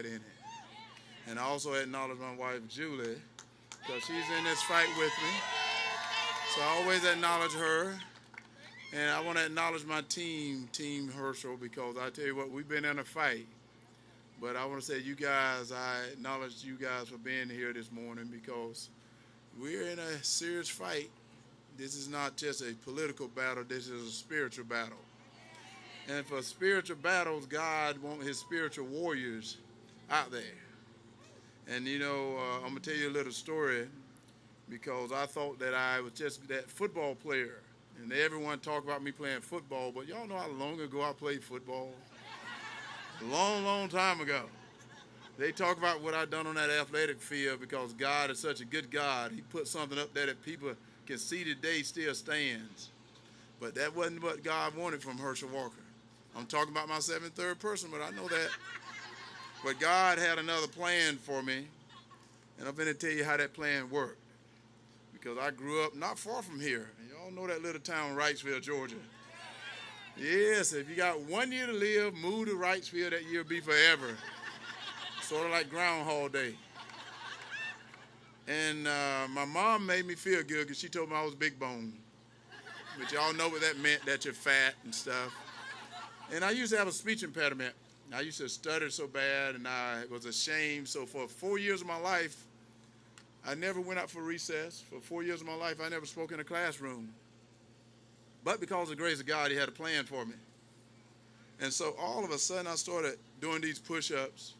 fight in it. And I also acknowledge my wife, Julie, because she's in this fight with me. So I always acknowledge her. And I want to acknowledge my team, Team Herschel, because I tell you what, we've been in a fight. But I want to say you guys, I acknowledge you guys for being here this morning because we're in a serious fight. This is not just a political battle, this is a spiritual battle. And for spiritual battles, God wants his spiritual warriors out there. And you know, I'm going to tell you a little story because I thought that I was just that football player. And everyone talk about me playing football, but y'all know how long ago I played football? A long, long time ago. They talk about what I've done on that athletic field because God is such a good God. He put something up there that people can see today still stands. But that wasn't what God wanted from Herschel Walker. I'm talking about myself in third person, but I know that. But God had another plan for me, and I'm going to tell you how that plan worked. Because I grew up not far from here. And y'all know that little town, Wrightsville, Georgia. Yes, if you got 1 year to live, move to Wrightsville, that year will be forever. Sort of like Groundhog Day. And my mom made me feel good because she told me I was big bone. But y'all know what that meant, that you're fat and stuff. And I used to have a speech impediment. I used to stutter so bad, and I was ashamed. So for 4 years of my life, I never went out for recess. For 4 years of my life, I never spoke in a classroom. But because of the grace of God, he had a plan for me. And so all of a sudden, I started doing these push-ups,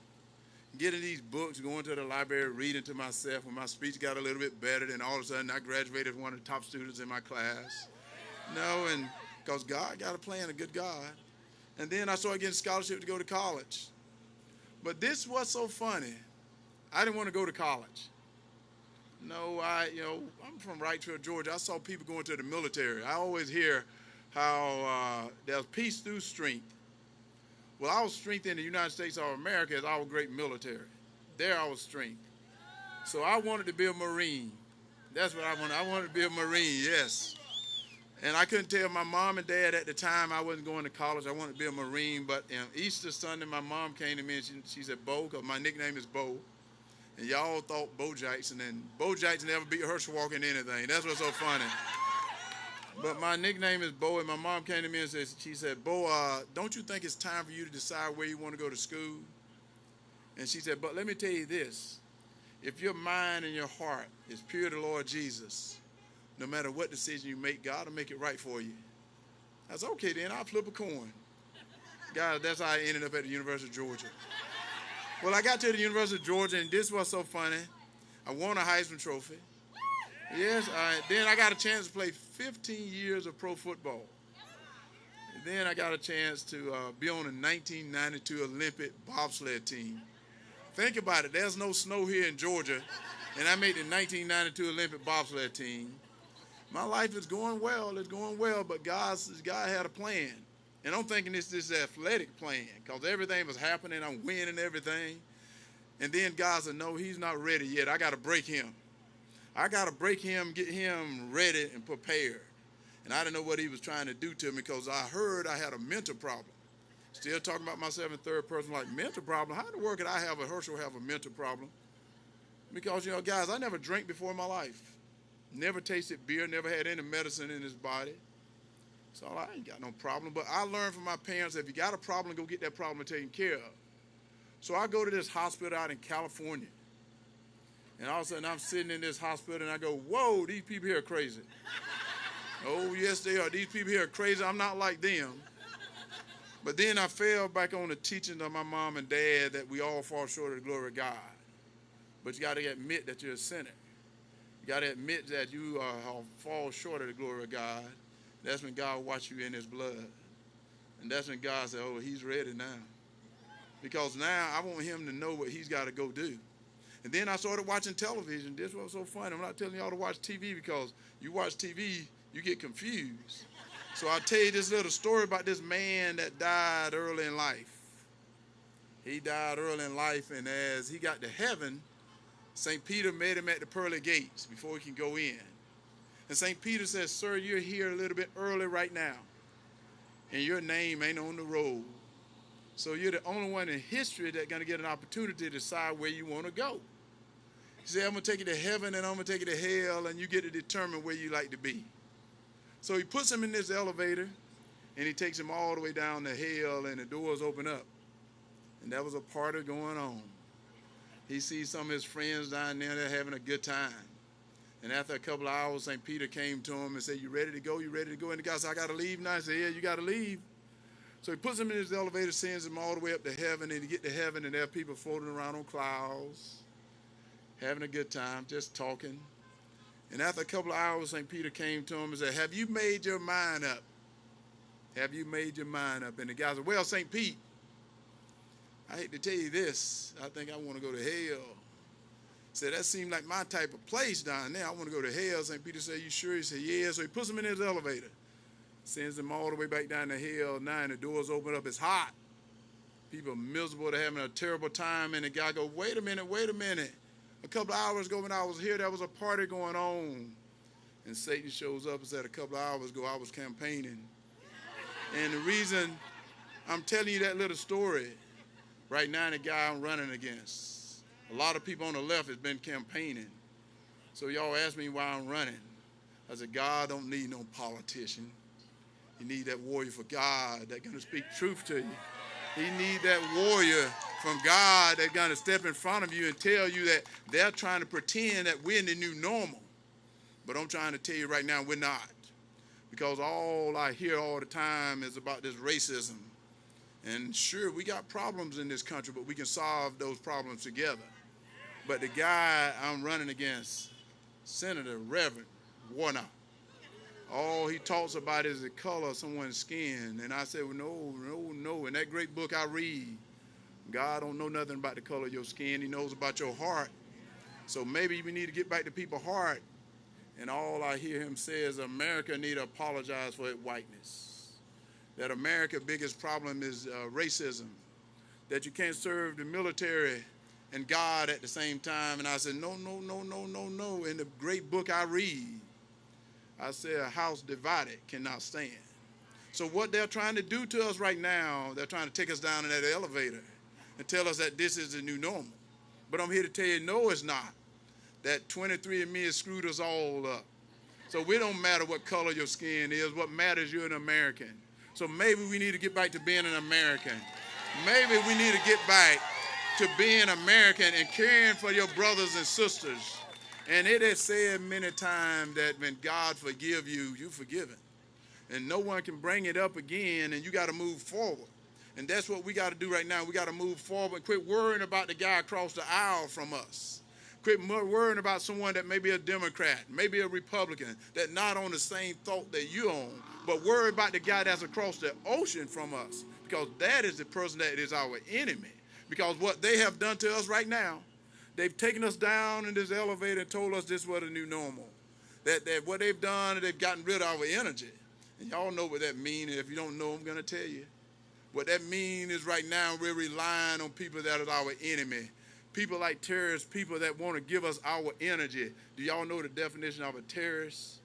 getting these books, going to the library, reading to myself. When my speech got a little bit better, then all of a sudden, I graduated as one of the top students in my class. No, and because God got a plan, a good God. And then I started getting scholarship to go to college. But this was so funny. I didn't want to go to college. No, I'm from Wrightsville, Georgia. I saw people going to the military. I always hear how there's peace through strength. Well, our strength in the United States of America is our great military. They're our strength. So I wanted to be a Marine. That's what I wanted. I wanted to be a Marine, yes. And I couldn't tell my mom and dad at the time I wasn't going to college. I wanted to be a Marine. But Easter Sunday, my mom came to me and she said, Bo, because my nickname is Bo. And y'all thought Bo Jackson, and Bo Jackson never beat Herschel Walker in anything. That's what's so funny. But my nickname is Bo, and my mom came to me and she said, Bo, don't you think it's time for you to decide where you want to go to school? And she said, but let me tell you this. If your mind and your heart is pure to the Lord Jesus, no matter what decision you make, God will make it right for you. I said, okay, then I'll flip a coin. God, that's how I ended up at the University of Georgia. Well, I got to the University of Georgia, and this was so funny. I won a Heisman Trophy. Yes, then I got a chance to play 15 years of pro football. And then I got a chance to be on the 1992 Olympic bobsled team. Think about it. There's no snow here in Georgia, and I made the 1992 Olympic bobsled team. My life is going well. It's going well, but God had a plan. And I'm thinking it's this athletic plan because everything was happening. I'm winning everything. And then God said, no, he's not ready yet. I got to break him. I got to break him, get him ready and prepared. And I didn't know what he was trying to do to me because I heard I had a mental problem. Still talking about myself in third person, like mental problem. How in the world could I have a Herschel have a mental problem? Because, guys, I never drank before in my life. Never tasted beer, never had any medicine in his body. So I ain't got no problem. But I learned from my parents, if you got a problem, go get that problem taken care of. So I go to this hospital out in California. And all of a sudden, I'm sitting in this hospital, and I go, whoa, these people here are crazy. Oh, yes, they are. These people here are crazy. I'm not like them. But then I fell back on the teaching of my mom and dad that we all fall short of the glory of God. But you got to admit that you're a sinner. You got to admit that you fall short of the glory of God. That's when God washed you in his blood. And that's when God said, oh, he's ready now. Because now I want him to know what he's got to go do. And then I started watching television. This was so funny. I'm not telling y'all to watch TV because you watch TV, you get confused. So I'll tell you this little story about this man that died early in life. He died early in life, and as he got to heaven, St. Peter met him at the pearly gates before he can go in. And St. Peter says, sir, you're here a little bit early right now, and your name ain't on the roll. So you're the only one in history that's going to get an opportunity to decide where you want to go. He said, I'm going to take you to heaven and I'm going to take you to hell, and you get to determine where you like to be. So he puts him in this elevator, and he takes him all the way down to hell, and the doors open up. And there was a party going on. He sees some of his friends down there, they're having a good time. And after a couple of hours, St. Peter came to him and said, you ready to go? You ready to go? And the guy said, I got to leave now. He said, yeah, you got to leave. So he puts him in his elevator, sends him all the way up to heaven, and he get to heaven, and there are people floating around on clouds, having a good time, just talking. And after a couple of hours, St. Peter came to him and said, have you made your mind up? Have you made your mind up? And the guy said, well, St. Pete, I hate to tell you this, I think I want to go to hell. Said, that seemed like my type of place down there. I want to go to hell. St. Peter said, you sure? He said, yeah. So he puts him in his elevator, sends him all the way back down to hell. Now, and the doors open up. It's hot. People are miserable. They're having a terrible time. And the guy goes, wait a minute, wait a minute. A couple of hours ago when I was here, there was a party going on. And Satan shows up and said, a couple of hours ago, I was campaigning. And the reason I'm telling you that little story, right now, the guy I'm running against, a lot of people on the left has been campaigning. So y'all ask me why I'm running. I said, God don't need no politician. He need that warrior for God that's going to speak truth to you. He need that warrior from God that's going to step in front of you and tell you that they're trying to pretend that we're in the new normal. But I'm trying to tell you right now, we're not. Because all I hear all the time is about this racism. And sure, we got problems in this country, but we can solve those problems together. But the guy I'm running against, Senator Reverend Warnock, all he talks about is the color of someone's skin. And I said, well, no. In that great book I read, God don't know nothing about the color of your skin. He knows about your heart. So maybe we need to get back to people's heart. And all I hear him say is America need to apologize for its whiteness. That America's biggest problem is racism. That you can't serve the military and God at the same time. And I said, no. In the great book I read, I said, a house divided cannot stand. So what they're trying to do to us right now, they're trying to take us down in that elevator and tell us that this is the new normal. But I'm here to tell you, no, it's not. That 23andMe has screwed us all up. So we don't matter what color your skin is. What matters, you're an American. So maybe we need to get back to being an American. Maybe we need to get back to being American and caring for your brothers and sisters. And it is said many times that when God forgives you, you're forgiven. And no one can bring it up again, and you got to move forward. And that's what we got to do right now. We got to move forward and quit worrying about the guy across the aisle from us. Quit worrying about someone that may be a Democrat, maybe a Republican, that not on the same thought that you're on, but worry about the guy that's across the ocean from us, because that is the person that is our enemy. Because what they have done to us right now, they've taken us down in this elevator and told us this was the new normal. That what they've done, they've gotten rid of our energy. And y'all know what that means, and if you don't know, I'm going to tell you. What that means is right now we're relying on people that are our enemy. People like terrorists, people that want to give us our energy. Do y'all know the definition of a terrorist?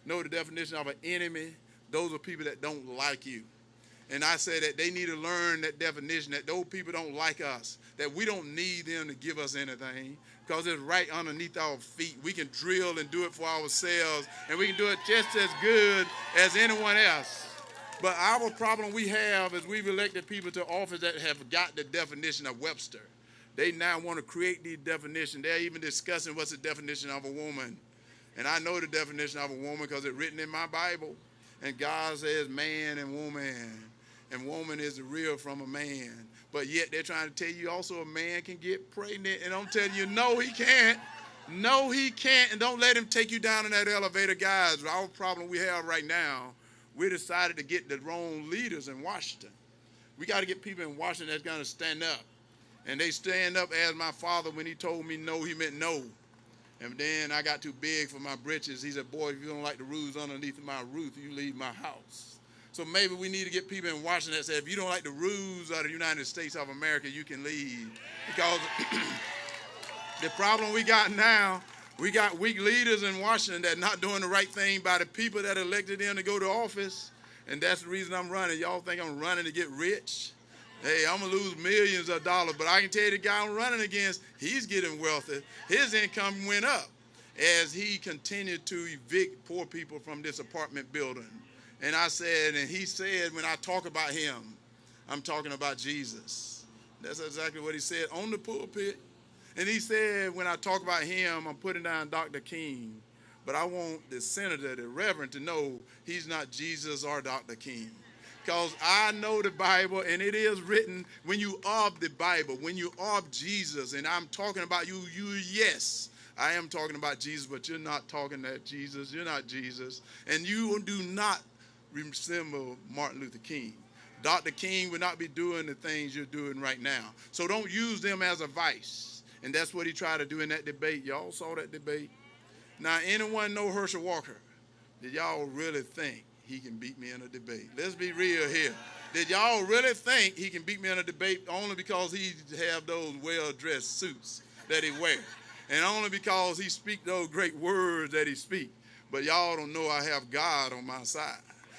Know the definition of an enemy? Those are people that don't like you. And I say that they need to learn that definition, that those people don't like us, that we don't need them to give us anything, because it's right underneath our feet. We can drill and do it for ourselves, and we can do it just as good as anyone else. But our problem we have is we've elected people to office that have got the definition of Webster. They now want to create these definitions. They're even discussing what's the definition of a woman. And I know the definition of a woman because it's written in my Bible. And God says man and woman. And woman is the real from a man. But yet they're trying to tell you also a man can get pregnant. And I'm telling you, no, he can't. No, he can't. And don't let him take you down in that elevator, guys. Our problem we have right now, we decided to get the wrong leaders in Washington. We got to get people in Washington that's going to stand up. And they stand up as my father, when he told me no, he meant no. And then I got too big for my britches. He said, boy, if you don't like the rules underneath my roof, you leave my house. So maybe we need to get people in Washington that say, if you don't like the rules of the United States of America, you can leave. Because the problem we got now, we got weak leaders in Washington that are not doing the right thing by the people that elected them to go to office. And that's the reason I'm running. Y'all think I'm running to get rich? Hey, I'm going to lose millions of dollars, but I can tell you the guy I'm running against, he's getting wealthy. His income went up as he continued to evict poor people from this apartment building. And he said, when I talk about him, I'm talking about Jesus. That's exactly what he said on the pulpit. And he said, when I talk about him, I'm putting down Dr. King. But I want the senator, the reverend, to know he's not Jesus or Dr. King. Because I know the Bible, and it is written, when you are the Bible, when you are Jesus, and I'm talking about you, yes, I am talking about Jesus, but you're not talking that Jesus. You're not Jesus. And you do not resemble Martin Luther King. Dr. King would not be doing the things you're doing right now. So don't use them as a vice. And that's what he tried to do in that debate. Y'all saw that debate? Now, anyone know Herschel Walker? Did y'all really think he can beat me in a debate? Let's be real here. Did y'all really think he can beat me in a debate only because he have those well-dressed suits that he wears? And only because he speak those great words that he speak? But y'all don't know I have God on my side.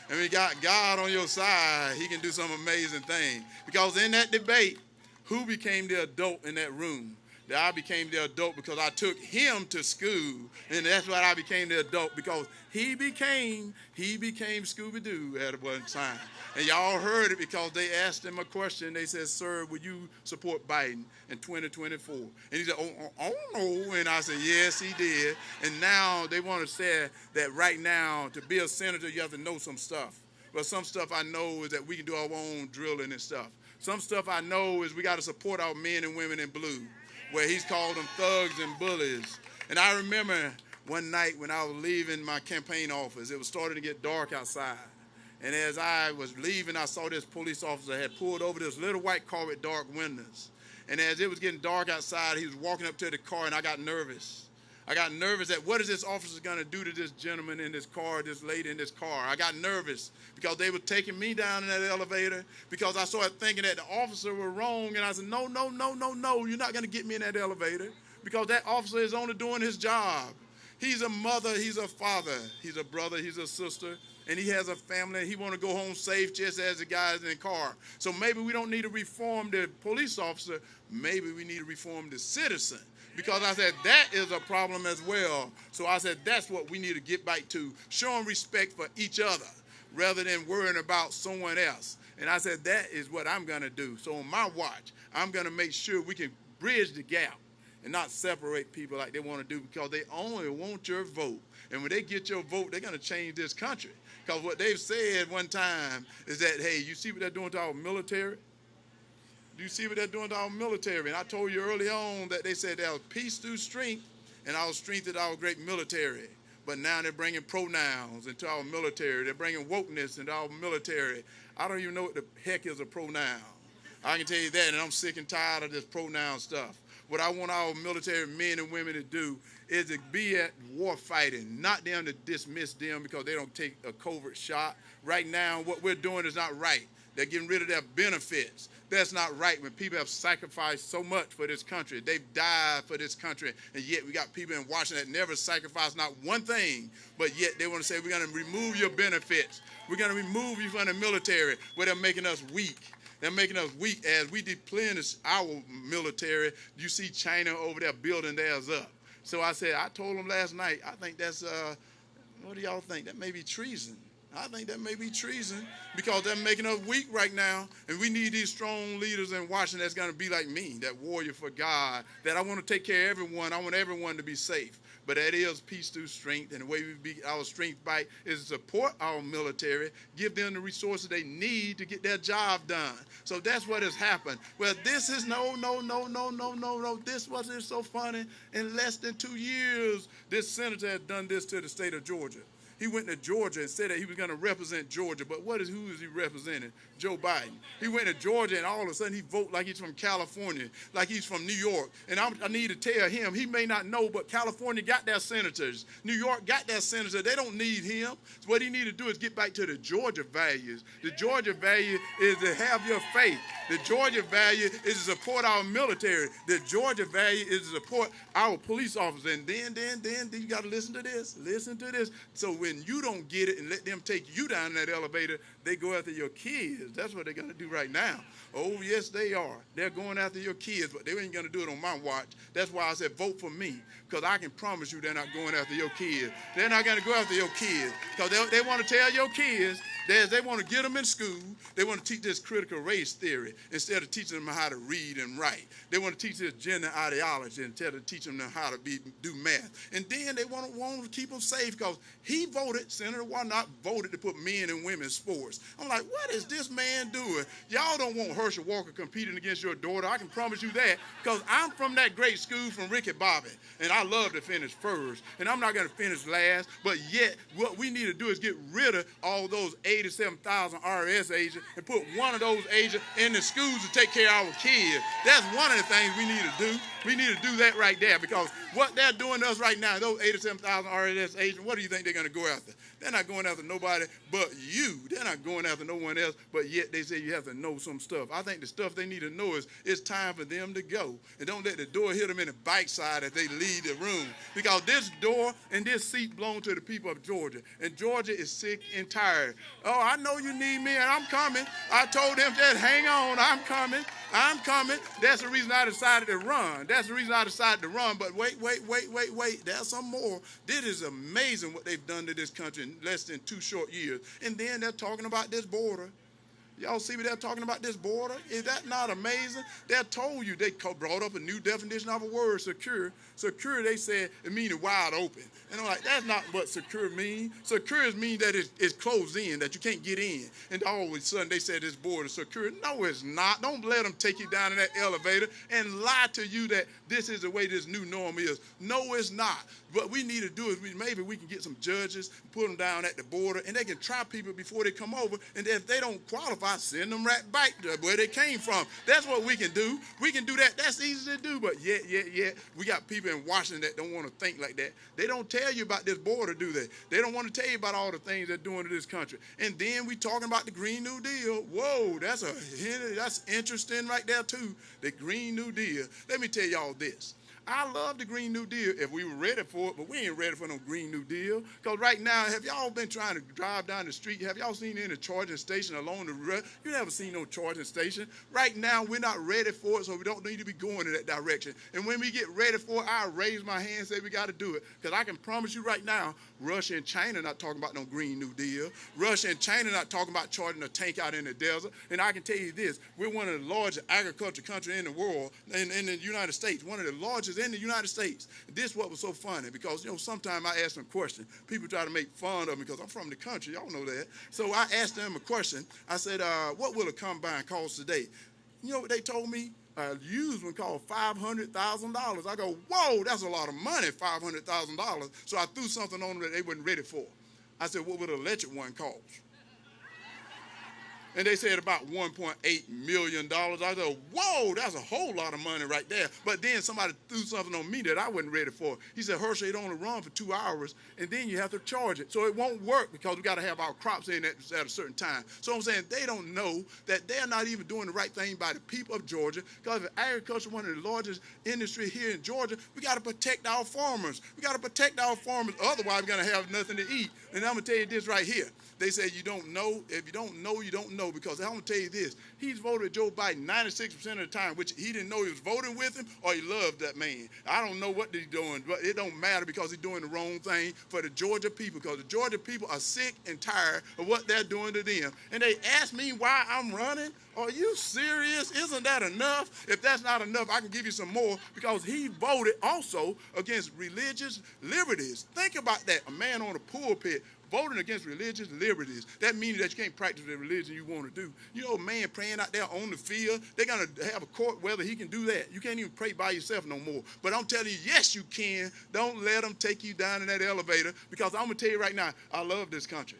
And when you got God on your side, he can do some amazing things. Because in that debate, who became the adult in that room? That I became the adult because I took him to school, and that's why I became the adult, because he became Scooby-Doo at one time. And y'all heard it because they asked him a question. They said, sir, would you support Biden in 2024? And he said, oh no. And I said, yes, he did. And now they want to say that right now, to be a senator, you have to know some stuff. But some stuff I know is that we can do our own drilling and stuff. Some stuff I know is we got to support our men and women in blue, where he's called them thugs and bullies. And I remember one night when I was leaving my campaign office, it was starting to get dark outside. And as I was leaving, I saw this police officer had pulled over this little white car with dark windows. And as it was getting dark outside, he was walking up to the car, and I got nervous. I got nervous that what is this officer going to do to this gentleman in this car, this lady in this car? I got nervous because they were taking me down in that elevator, because I started thinking that the officer was wrong. And I said, no, you're not going to get me in that elevator, because that officer is only doing his job. He's a mother, he's a father, he's a brother, he's a sister, and he has a family, and he want to go home safe just as the guys in the car. So maybe we don't need to reform the police officer. Maybe we need to reform the citizen. Because I said, that is a problem as well. So I said, that's what we need to get back to, showing respect for each other rather than worrying about someone else. And I said, that is what I'm going to do. So on my watch, I'm going to make sure we can bridge the gap and not separate people like they want to do, because they only want your vote. And when they get your vote, they're going to change this country. Because what they've said one time is that, hey, you see what they're doing to our military? You see what they're doing to our military? And I told you early on that they said there was peace through strength, and our strength is our great military. But now they're bringing pronouns into our military. They're bringing wokeness into our military. I don't even know what the heck is a pronoun. I can tell you that, and I'm sick and tired of this pronoun stuff. What I want our military men and women to do is to be at war fighting, not them to dismiss them because they don't take a covert shot. Right now, what we're doing is not right. They're getting rid of their benefits. That's not right when people have sacrificed so much for this country. They've died for this country, and yet we got people in Washington that never sacrificed not one thing, but yet they want to say, we're going to remove your benefits. We're going to remove you from the military, where they're making us weak. They're making us weak as we deplenish our military. You see China over there building theirs up. So I said, I told them last night, I think that's, what do y'all think? That may be treason. I think that may be treason, because they're making us weak right now, and we need these strong leaders in Washington that's going to be like me, that warrior for God, that I want to take care of everyone. I want everyone to be safe. But that is peace through strength, and the way we beat our strength by is to support our military, give them the resources they need to get their job done. So that's what has happened. Well, this is no. This wasn't so funny. In less than 2 years, this senator has done this to the state of Georgia. He went to Georgia and said that he was going to represent Georgia. But who is he representing? Joe Biden. He went to Georgia, and all of a sudden he voted like he's from California, like he's from New York. And I need to tell him, he may not know, but California got their senators. New York got their senators. They don't need him. So what he need to do is get back to the Georgia values. The Georgia value is to have your faith. The Georgia value is to support our military. The Georgia value is to support our police officers. And then you got to listen to this. Listen to this. So when when you don't get it and let them take you down that elevator, they go after your kids. That's what they're going to do right now. Oh, yes, they are. They're going after your kids, but they ain't going to do it on my watch. That's why I said vote for me, because I can promise you they're not going after your kids. They're not going to go after your kids, because they want to tell your kids they want to get them in school. They want to teach this critical race theory instead of teaching them how to read and write. They want to teach this gender ideology instead of teaching them how to do math. And then they want to keep them safe because he voted, Senator Warnock voted to put men and women in sports. I'm like, what is this man doing? Y'all don't want Herschel Walker competing against your daughter. I can promise you that, because I'm from that great school from Ricky Bobby, and I love to finish first, and I'm not going to finish last. But yet, what we need to do is get rid of all those 87,000 IRS agents and put one of those agents in the schools to take care of our kids. That's one of the things we need to do. We need to do that right there, because what they're doing to us right now, those 87,000 IRS agents, what do you think they're going to go after? They're not going after nobody but you. They're not going after no one else, but yet they say you have to know some stuff. I think the stuff they need to know is it's time for them to go. And don't let the door hit them in the backside as they leave the room, because this door and this seat belong to the people of Georgia. And Georgia is sick and tired. Oh, I know you need me, and I'm coming. I told them that, hang on, I'm coming. I'm coming. That's the reason I decided to run. That's the reason I decided to run. But wait. There's some more. This is amazing what they've done to this country in less than 2 short years. And then they're talking about this border. Y'all see what they're talking about, this border? Is that not amazing? They told you, they brought up a new definition of a word, secure. Secure, they said, it means wide open. And I'm like, that's not what secure means. Secure means that it's closed in, that you can't get in. And all of a sudden, they said this border is secure. No, it's not. Don't let them take you down in that elevator and lie to you that this is the way this new norm is. No, it's not. What we need to do is maybe we can get some judges, put them down at the border, and they can try people before they come over. And if they don't qualify, send them right back to where they came from. That's what we can do. We can do that. That's easy to do. But yet, we got people in Washington that don't want to think like that. They don't tell you about this border, do they? They don't want to tell you about all the things they're doing to this country. And then we talking about the Green New Deal. Whoa, that's interesting right there too. The Green New Deal. Let me tell y'all this. I love the Green New Deal if we were ready for it, but we ain't ready for no Green New Deal. Because right now, have y'all been trying to drive down the street? Have y'all seen any charging station along the road? You never seen no charging station. Right now, we're not ready for it, so we don't need to be going in that direction. And when we get ready for it, I'll raise my hand and say we got to do it. Because I can promise you right now, Russia and China not talking about no Green New Deal. Russia and China not talking about charging a tank out in the desert. And I can tell you this, we're one of the largest agriculture countries in the world, in the United States, one of the largest in the United States. This is what was so funny, because, sometimes I ask them questions. People try to make fun of me because I'm from the country. Y'all know that. So I asked them a question. I said, what will a combine cost today? You know what they told me? A used one called $500,000. I go, whoa, that's a lot of money, $500,000. So I threw something on them that they weren't ready for. I said, what would an electric one cost? And they said about $1.8 million. I said, whoa, that's a whole lot of money right there. But then somebody threw something on me that I wasn't ready for. He said, Herschel, it only run for 2 hours, and then you have to charge it. So it won't work because we got to have our crops in at a certain time. So I'm saying they don't know that they're not even doing the right thing by the people of Georgia, because if agriculture is one of the largest industries here in Georgia, we got to protect our farmers. We got to protect our farmers. Otherwise, we're going to have nothing to eat. And I'm going to tell you this right here. They say you don't know. If you don't know, you don't know. Because I'm going to tell you this. He's voted with Joe Biden 96% of the time, which he didn't know he was voting with him or he loved that man. I don't know what he's doing, but it don't matter, because he's doing the wrong thing for the Georgia people, because the Georgia people are sick and tired of what they're doing to them. And they ask me why I'm running. Are you serious? Isn't that enough? If that's not enough, I can give you some more, because he voted also against religious liberties. Think about that. A man on a pulpit voting against religious liberties. That means that you can't practice the religion you want to do. A man praying out there on the field, they're going to have a court whether he can do that. You can't even pray by yourself no more. But I'm telling you, yes, you can. Don't let them take you down in that elevator, because I'm going to tell you right now, I love this country.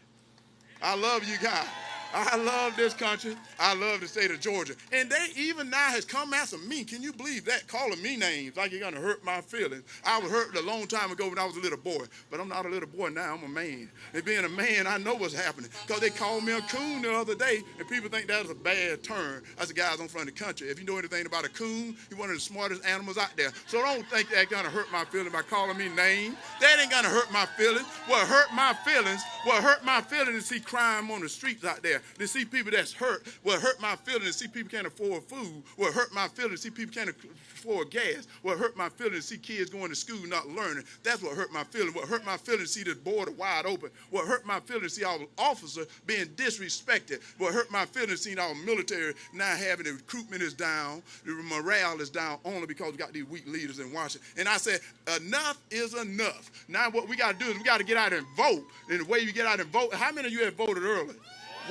I love you guys. I love this country. I love the state of Georgia. And they even now has come after me. Can you believe that? Calling me names like you're going to hurt my feelings. I was hurt a long time ago when I was a little boy. But I'm not a little boy now. I'm a man. And being a man, I know what's happening. Because they called me a coon the other day. And people think that was a bad term. That's the guys on front of the country. If you know anything about a coon, you're one of the smartest animals out there. So don't think that's going to hurt my feelings by calling me names. That ain't going to hurt my feelings. What hurt my feelings is see crime on the streets out there. To see people that's hurt. What hurt my feelings is see people can't afford food. What hurt my feelings is see people can't afford gas. What hurt my feelings is see kids going to school not learning. That's what hurt my feelings. What hurt my feelings is see the border wide open. What hurt my feelings is see our officers being disrespected. What hurt my feelings is seeing our military now having the recruitment is down. The morale is down only because we got these weak leaders in Washington. And I said, enough is enough. Now what we got to do is we got to get out and vote. And the way you get out and vote, how many of you have voted early?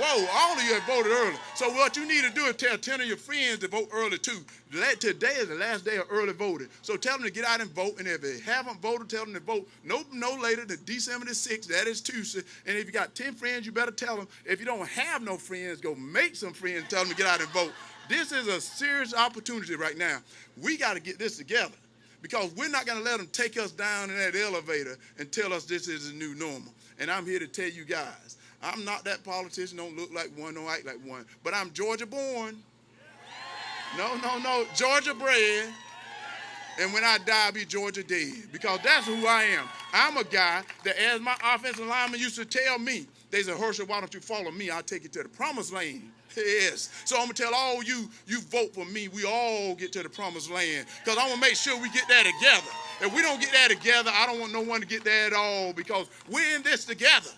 Whoa, all of you have voted early. So what you need to do is tell 10 of your friends to vote early too. Today is the last day of early voting. So tell them to get out and vote. And if they haven't voted, tell them to vote no later than December the 6th. That is Tuesday. And if you got 10 friends, you better tell them. If you don't have no friends, go make some friends and tell them to get out and vote. This is a serious opportunity right now. We got to get this together. Because we're not going to let them take us down in that elevator and tell us this is the new normal. And I'm here to tell you guys, I'm not that politician, don't look like one, don't act like one. But I'm Georgia born. No, Georgia bred. And when I die, I'll be Georgia dead. Because that's who I am. I'm a guy that, as my offensive lineman used to tell me, they said, Herschel, why don't you follow me? I'll take you to the promised land. Yes. So I'm going to tell all you vote for me. We all get to the promised land. Because I want to make sure we get that together. If we don't get that together, I don't want no one to get that at all. Because we're in this together.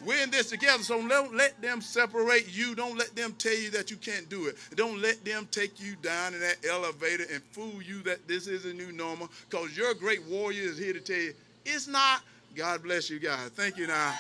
We're in this together, so don't let them separate you. Don't let them tell you that you can't do it. Don't let them take you down in that elevator and fool you that this is a new normal, because your great warrior is here to tell you it's not. God bless you guys. Thank you now.